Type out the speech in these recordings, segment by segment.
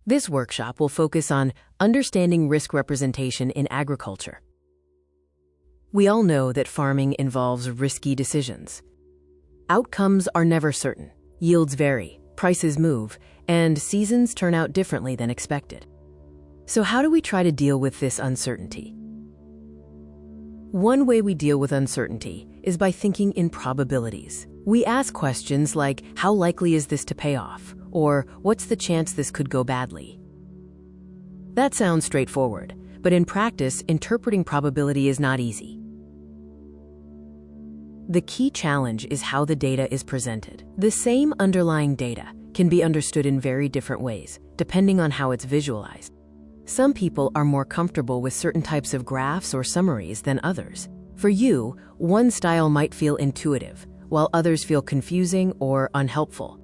This workshop will focus on understanding risk representation in agriculture. We all know that farming involves risky decisions. Outcomes are never certain, yields vary, prices move, and seasons turn out differently than expected. So how do we try to deal with this uncertainty? One way we deal with uncertainty is by thinking in probabilities. We ask questions like, how likely is this to pay off? Or what's the chance this could go badly? That sounds straightforward, but in practice, interpreting probability is not easy. The key challenge is how the data is presented. The same underlying data can be understood in very different ways, depending on how it's visualized. Some people are more comfortable with certain types of graphs or summaries than others. For you, one style might feel intuitive, while others feel confusing or unhelpful.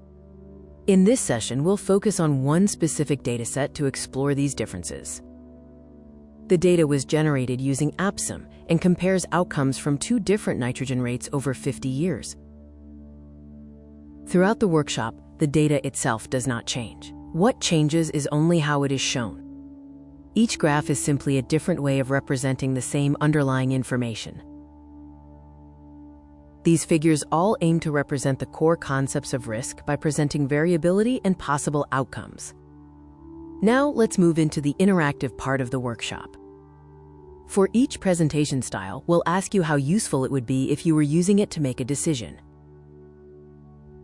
In this session, we'll focus on one specific dataset to explore these differences. The data was generated using APSIM and compares outcomes from two different nitrogen rates over 50 years. Throughout the workshop, the data itself does not change. What changes is only how it is shown. Each graph is simply a different way of representing the same underlying information. These figures all aim to represent the core concepts of risk by presenting variability and possible outcomes. Now let's move into the interactive part of the workshop. For each presentation style, we'll ask you how useful it would be if you were using it to make a decision.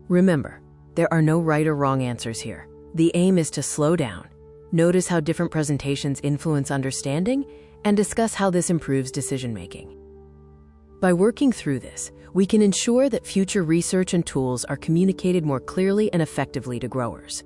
Remember, there are no right or wrong answers here. The aim is to slow down, notice how different presentations influence understanding, and discuss how this improves decision-making. By working through this, we can ensure that future research and tools are communicated more clearly and effectively to growers.